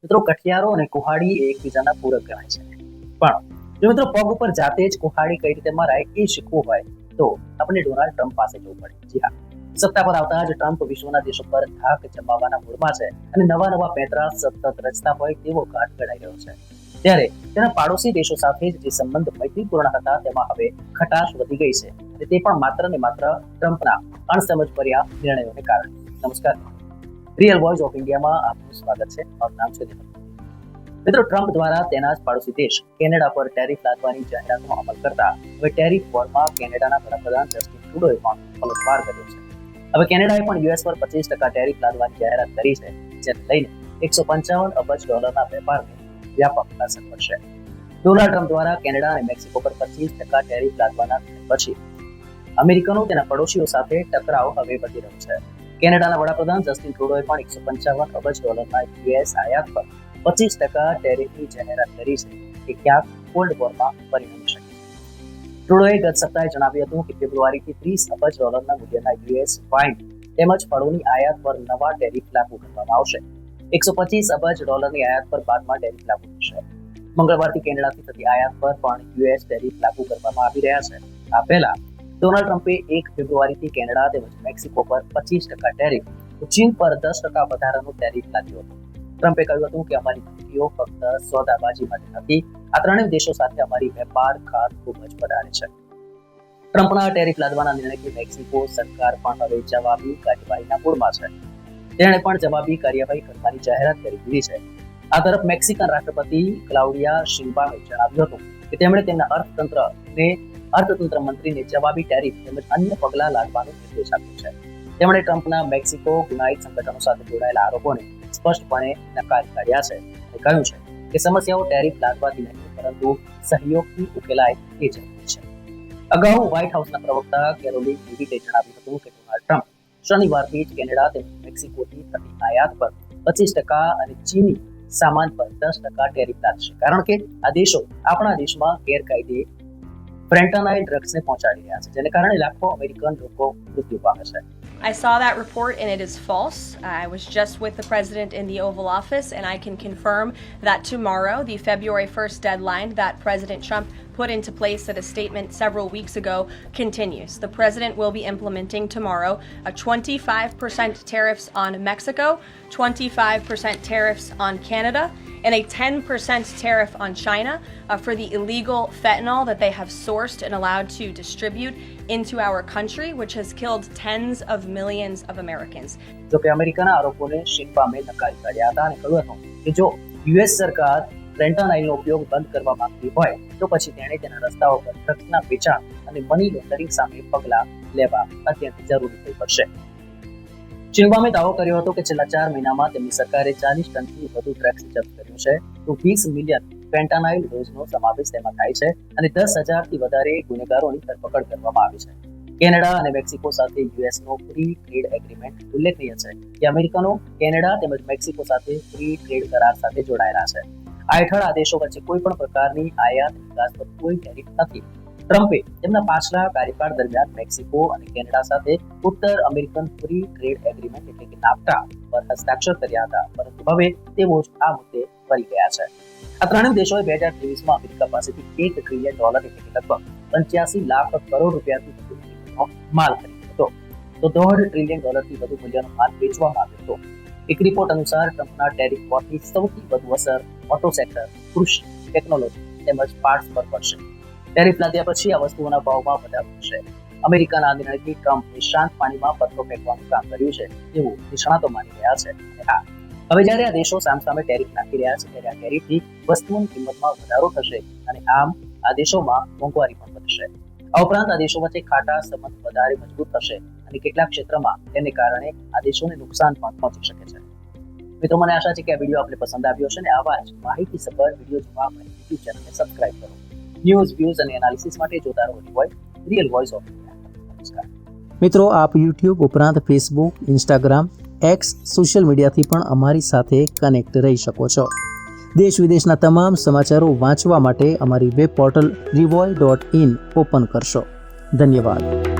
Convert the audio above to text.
મિત્રો કઠિયારો અને કુહાડી એકબીજાના પૂરક ગણાય છે, પણ જો મિત્રો પગ ઉપર જાતે જ કુહાડી કઈ રીતે મરાય એ શીખવું હોય તો આપણે ડોનાલ્ડ ટ્રમ્પ પાસે જવું પડે. જી હા, સત્તા પર આવતા જ ટ્રમ્પ વિશ્વના દેશો પર ધાક જમાવવાના મૂડમાં છે અને નવા પેંતરા સતત રચતા હોય તેવો ઘાટ ઘડાઈ રહ્યો છે. ત્યારે તેના પાડોશી દેશો સાથે જે સંબંધ મૈત્રીપૂર્ણ હતા તેમાં હવે ખટાશ વધી ગઈ છે, અને તે પણ માત્ર ને માત્ર ટ્રમ્પના અણસમજભર્યા નિર્ણયોને કારણે. નમસ્કાર, રિયલ વોઇસ ઓફ ઇન્ડિયામાં આપનું સ્વાગત છે. મારું નામ છે દીપક. મિત્રો, ટ્રમ્પ દ્વારા તેના જ પાડોશી દેશ કેનેડા પર ટેરિફ લાદવાની જાહેરાતનો અમલ કરતા હવે ટેરિફ વોરમાં કેનેડાના વડાપ્રધાન જસ્ટિન ટ્રુડોએ પણ પલટવાર કર્યો છે. હવે કેનેડાએ પણ યુએસ પર 25% ટેરિફ લાદવાની જાહેરાત કરી છે, જેને લઈને $155 અબજ વેપારને વ્યાપક અસર પડશે. ડોનાલ્ડ ટ્રમ્પ દ્વારા કેનેડા અને મેક્સિકો પર 25% ટેરિફ લાદવાના પછી અમેરિકનો તેના પડોશીઓ સાથે ટકરાવ હવે વધી રહ્યો છે. કેનેડાના વડાપ્રધાન જસ્ટિન ટ્રુડોએ પણ $155 અબજ યુએસ આયાત પર 25% ટેરિફની જાહેરાત કરી છે, કે ક્યાંક કોલ્ડ વોરમાં પરિણમી શકે છે. ટ્રુડોએ ગત સપ્તાહે જણાવ્યું હતું કે ફેબ્રુઆરીથી $30 અબજ મૂલ્યના યુએસ વાઇન તેમજ ફળોની આયાત પર નવા ટેરિફ લાગુ કરવામાં આવશે. $125 અબજ આયાત પર બાદમાં ટેરિફ લાગુ થશે. મંગળવારથી કેનેડાથી થતી આયાત પર પણ યુએસ ટેરિફ લાગુ કરવામાં આવી રહ્યા છે. આ પહેલા ડોનાલ્ડ ટ્રમ્પે 1 ફેબ્રુઆરીથી કેનેડા તેમજ મેક્સિકો પર 25% ટેરિફ, ચીન પર 10% વધારાનું ટેરિફ લાગ્યું હતું. ટ્રમ્પે કહ્યું હતું કે અમારી ધમકીઓ ફક્ત સોદાબાજી માટે નથી, આ ત્રણેય દેશો સાથે અમારી વેપાર ખાત ખૂબ જ વધારે છે. ટ્રમ્પના ટેરિફ લાદવાના નિર્ણયથી મેક્સિકો સરકાર પણ હવે જવાબી કાર્યવાહીના મૂડમાં છે. તેણે પણ જવાબી કાર્યવાહી કરવાની જાહેરાત કરી દીધી છે. આ તરફ મેક્સિકન રાષ્ટ્રપતિ ક્લાઉડિયા શિનબામે જણાવ્યું હતું કે તેમણે તેમના અર્થતંત્ર મંત્રીને જવાબી ટેરિફ તેમજ અન્ય પગલાં લાદવાનો નિર્દેશ આપ્યો છે. તેમણે ટ્રમ્પના મેક્સિકો ગુનાહિત સંગઠનો સાથે જોડાયેલા આરોપોને સ્પષ્ટપણે નકારી કાઢ્યા છે અને કહ્યું છે કે સમસ્યાઓ ટેરિફ લાદવાથી નહીં પરંતુ સહયોગથી ઉકેલાય એ જરૂરી છે. અગાઉ વ્હાઇટ હાઉસના પ્રવક્તા કેરોલિન લેવિટે જણાવ્યું હતું કે ડોનાલ્ડ ટ્રમ્પ શનિવારથી જ કેનેડા તેમજ મેક્સિકોથી થતી આયાત પર 25% અને ચીની સામાન પર 10% ટેરિફ લાદશે, કારણ કે આ દેશો આપણા દેશમાં ગેરકાયદે ફેન્ટાનાઇલ ડ્રગ્સને પહોંચાડી રહ્યા છે, જેને કારણે લાખો અમેરિકન લોકો મૃત્યુ પામે છે. I saw that report and it is false. I was just with the president in the Oval Office and I can confirm that tomorrow, the February 1st deadline that President Trump put into place at a statement several weeks ago continues. The president will be implementing tomorrow a 25% tariffs on Mexico, 25% tariffs on Canada, and a 10% tariff on China for the illegal fentanyl that they have sourced and allowed to distribute into our country, which has killed tens of millions of Americans. જો કે અમેરિકાના આરોપોને શિનબામે નકારી કાઢ્યા હતા અને કહ્યું હતું કે જો યુએસ સરકાર ફેન્ટાનાઇલનો ઉપયોગ બંધ કરવા માંગતી હોય તો પછી તેણે તેના રસ્તાઓ પર ડ્રગ્સના વેચાણ અને મની લોન્ડરિંગ સામે પગલાં લેવા અત્યંત જરૂરી થઈ પડશે. શિનબામે દાવો કર્યો હતો કે છેલ્લા 4 મહિનામાં તેમની સરકારે 40 ટનથી વધુ ડ્રગ્સ જપ્ત કર્યું છે, તો 20 મિલિયન ફેન્ટાનાઇલ ડોઝનો સમાવેશ તેમાં થાય છે અને 10,000થી વધારે ગુનેગારોની ધરપકડ કરવામાં આવી છે. કેનેડા અને મેક્સિકો સાથે યુએસનો ફ્રી ટ્રેડ એગ્રીમેન્ટ ઉલ્લેખનીય છે કે અમેરિકનો કેનેડા તેમજ મેક્સિકો સાથે ફ્રી ટ્રેડ કરાર સાથે જોડાયેલા છે. આ હેઠળ આ દેશો વચ્ચે કોઈ પણ પ્રકારની આયાત નિકાસ પર કોઈ ટેરિફ નથી. ટ્રમ્પે તેમના પાછલા કાર્યકાળ દરમિયાન મેક્સિકો અને કેનેડા સાથે ઉત્તર અમેરિકન ફ્રી ટ્રેડ એગ્રીમેન્ટ એટલે કે નાફ્ટા પર હસ્તાક્ષર કર્યા હતા, પરંતુ હવે તેઓ જ આ મુદ્દે ફરી ગયા છે. આ ત્રણેય દેશોએ 2023માં અમેરિકા પાસેથી $1 ટ્રિલિયન એટલે કે લગભગ 85 લાખ કરોડ રૂપિયાથી વધુ માલ ખરીદ્યો હતો, તો $1.5 ટ્રિલિયન વધુ મૂલ્યનો માલ વેચવામાં આવ્યો હતો. એક રિપોર્ટ અનુસાર ટ્રમ્પના ટેરિફ વોરથી સૌથી વધુ અસર ઓટો સેક્ટર, કૃષિ, ટેકનોલોજી તેમજ પાર્ટ્સ પર પડશે. ટેરિફ લાદ્યા પછી આ વસ્તુઓના ભાવમાં વધારો થશે. અમેરિકાના નિર્ણયથી ટ્રમ્પે શાંત પાણીમાં પથ્થરો ફેંકવાનું કામ કર્યું છે એવું નિષ્ણાતો માની રહ્યા છે. અને હા, હવે જ્યારે આ દેશો સામસામે ટેરિફ નાખી રહ્યા છે ત્યારે આ ટેરિફથી વસ્તુઓની કિંમતમાં વધારો થશે અને આમ આ દેશોમાં મોંઘવારી પણ વધશે. આ ઉપરાંત આ દેશો વચ્ચે ખાટા સંબંધ વધારે મજબૂત થશે અને કેટલાક ક્ષેત્રમાં તેને કારણે આ દેશોને નુકસાન પણ પહોંચી શકે છે. મિત્રો, મને આશા છે કે આ વિડીયો આપને પસંદ આવ્યો છે અને આવા જ માહિતીસભર વિડીયો જોવા આપણે યુટ્યુબ ચેનલને સબસ્ક્રાઇબ કરો. ન્યૂઝ, વ્યૂઝ અને એનાલિસિસ માટે જોતા રહો રિયલ વોઇસ ઓફ ઇન્ડિયા. નમસ્કાર. મિત્રો, આપ યુટ્યુબ ઉપરાંત ફેસબુક, ઇન્સ્ટાગ્રામ, એક્સ સોશિયલ મીડિયાથી પણ અમારી સાથે કનેક્ટ રહી શકો છો. દેશ વિદેશના તમામ સમાચારો વાંચવા માટે અમારી વેબ પોર્ટલ revoy.in ઓપન કરશો. ધન્યવાદ.